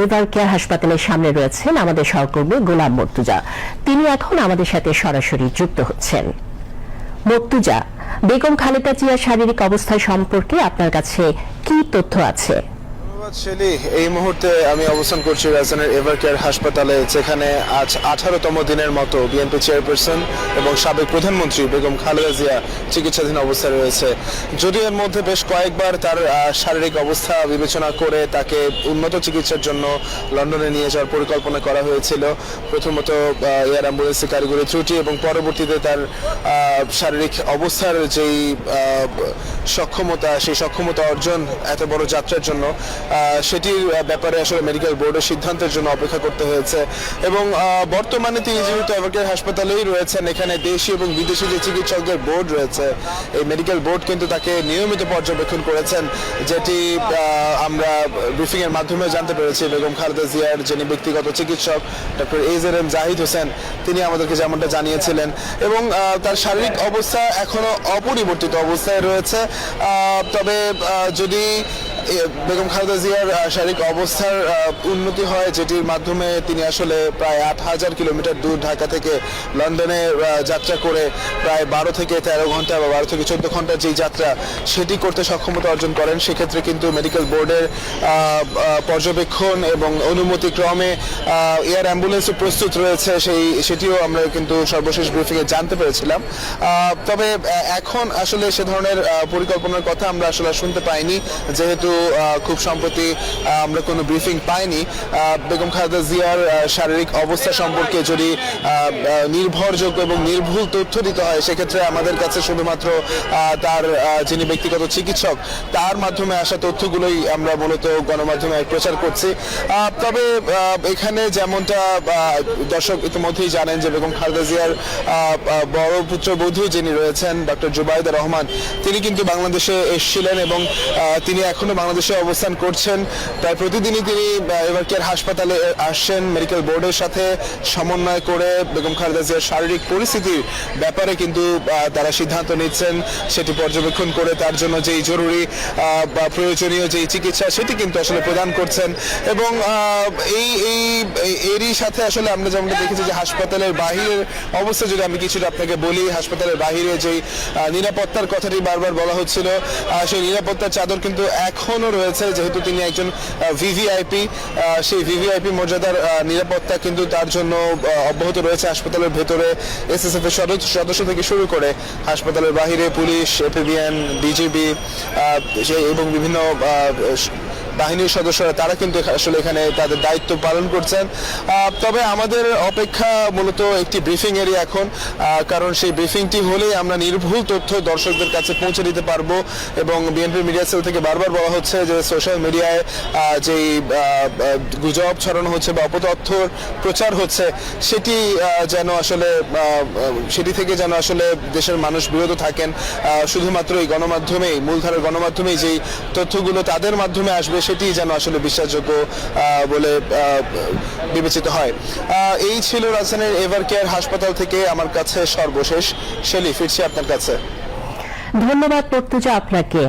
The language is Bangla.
এভার কেয়ার হাসপাতালের সামনে রয়েছেন আমাদের সহকর্মী গোলাম মর্তুজা। তিনি এখন আমাদের সাথে সরাসরি যুক্ত হচ্ছেন। মর্তুজা, বেগম খালেদা জিয়ার শারীরিক অবস্থা সম্পর্কে আপনার কাছে কি তথ্য আছে? এই মুহূর্তে আমি অবস্থান করছি রাজধানীর এভার কেয়ার হাসপাতালে, যেখানে আজ 18তম দিনের মতো বিএনপি চেয়ারপারসন এবং সাবেক প্রধানমন্ত্রী বেগম খালেদা জিয়া চিকিৎসাধীন অবস্থায় রয়েছে। যদিও এর মধ্যে বেশ কয়েকবার তার শারীরিক অবস্থা বিবেচনা করে তাকে উন্নত চিকিৎসার জন্য লন্ডনে নিয়ে যাওয়ার পরিকল্পনা করা হয়েছিল। প্রথমত এয়ার অ্যাম্বুলেন্সের কারিগরি ত্রুটি এবং পরবর্তীতে তার শারীরিক অবস্থার যেই সক্ষমতা, সেই সক্ষমতা অর্জন এত বড় যাত্রার জন্য সেটির ব্যাপারে আসলে মেডিকেল বোর্ডের সিদ্ধান্তের জন্য অপেক্ষা করতে হয়েছে। এবং বর্তমানে তিনি যেহেতু এভার কেয়ার হাসপাতালেই রয়েছেন, এখানে দেশি এবং বিদেশি যে চিকিৎসকদের বোর্ড রয়েছে, এই মেডিকেল বোর্ড কিন্তু তাকে নিয়মিত পর্যবেক্ষণ করেছেন, যেটি আমরা ব্রিফিং এর মাধ্যমে জানতে পেরেছি। বেগম খালেদা জিয়ার যিনি ব্যক্তিগত চিকিৎসক ডক্টর AZM জাহিদ হোসেন, তিনি আমাদেরকে যেমনটা জানিয়েছিলেন। এবং তার শারীরিক অবস্থা এখনো অপরিবর্তিত অবস্থায় রয়েছে। তবে যদি বেগম খালেদা জিয়ার শারীরিক অবস্থার উন্নতি হয়, যেটির মাধ্যমে তিনি আসলে প্রায় 8000 কিলোমিটার দূর ঢাকা থেকে লন্ডনে যাত্রা করে প্রায় 12 থেকে 13 ঘন্টা বা 12 থেকে 14 ঘন্টার যে যাত্রা, সেটি করতে সক্ষমতা অর্জন করেন, সেক্ষেত্রে কিন্তু মেডিকেল বোর্ডের পর্যবেক্ষণ এবং অনুমতি ক্রমে এয়ার অ্যাম্বুলেন্সও প্রস্তুত রয়েছে, সেটিও আমরা কিন্তু সর্বশেষ ব্রিফিংয়ে জানতে পেরেছিলাম। তবে এখন আসলে সে ধরনের পরিকল্পনার কথা আমরা আসলে শুনতে পাইনি, যেহেতু খুব সম্প্রতি আমরা কোনো ব্রিফিং পাইনি। বেগম খালেদা জিয়ার শারীরিক অবস্থা সম্পর্কে যদি নির্ভরযোগ্য এবং নির্ভুল তথ্য দিতে হয়, সেক্ষেত্রে আমাদের কাছে শুধুমাত্র তার যিনি ব্যক্তিগত চিকিৎসক, তার মাধ্যমে আসা তথ্যগুলোই আমরা মূলত গণমাধ্যমে প্রচার করছি। তবে এখানে যেমনটা দর্শক ইতিমধ্যেই জানেন যে বেগম খালেদা জিয়ার বড় পুত্রবধূ যিনি রয়েছেন ডক্টর জুবাইদা রহমান, তিনি কিন্তু বাংলাদেশে এসেছিলেন এবং তিনি এখনো বাংলাদেশে অবস্থান করছেন। প্রায় প্রতিদিনই তিনি এভার কেয়ার হাসপাতালে আসছেন, মেডিকেল বোর্ডের সাথে সমন্বয় করে বেগম খালেদা জিয়ার শারীরিক পরিস্থিতির ব্যাপারে কিন্তু তারা সিদ্ধান্ত নিচ্ছেন, সেটি পর্যবেক্ষণ করে তার জন্য যেই জরুরি বা প্রয়োজনীয় যেই চিকিৎসা, সেটি কিন্তু আসলে প্রদান করছেন। এবং এরই সাথে আসলে আমরা যেমনটা দেখেছি যে হাসপাতালের বাহিরের অবস্থা যদি আমি কিছুটা আপনাকে বলি, হাসপাতালের বাহিরে যেই নিরাপত্তার কথাটি বারবার বলা হচ্ছিল, সেই নিরাপত্তার চাদর কিন্তু এখনো রয়েছে। যেহেতু তিনি একজন ভিভিআইপি, সেই ভিভিআইপি মর্যাদার নিরাপত্তা কিন্তু তার জন্য অব্যাহত রয়েছে হাসপাতালের ভেতরে। SSF এর সদস্য থেকে শুরু করে হাসপাতালের বাহিরে পুলিশ, APBN, বিজিবি এবং বিভিন্ন বাহিনীর সদস্যরা, তারা কিন্তু আসলে এখানে তাদের দায়িত্ব পালন করছেন। তবে আমাদের অপেক্ষা মূলত একটি ব্রিফিং এরই এখন, কারণ সেই ব্রিফিংটি হলেই আমরা নির্ভুল তথ্য দর্শকদের কাছে পৌঁছে দিতে পারবো। এবং বিএনপি মিডিয়া সেল থেকে বারবার বলা হচ্ছে যে সোশ্যাল মিডিয়ায় যেই গুজব ছড়ানো হচ্ছে বা অপতথ্য প্রচার হচ্ছে, সেটি যেন আসলে সেটি থেকে যেন আসলে দেশের মানুষ বিরত থাকেন। শুধুমাত্র এই গণমাধ্যমেই, মূলধারার গণমাধ্যমেই যেই তথ্যগুলো তাদের মাধ্যমে আসবে, সেটি যেন আসলে বিশ্বাসযোগ্য বলে বিবেচিত হয়। এই ছিল রাজধানীর এভার কেয়ার হাসপাতাল থেকে আমার কাছে সর্বশেষ। শেলি, ফিরছি আপনার কাছে। ধন্যবাদ মর্তুজা আপনাকে।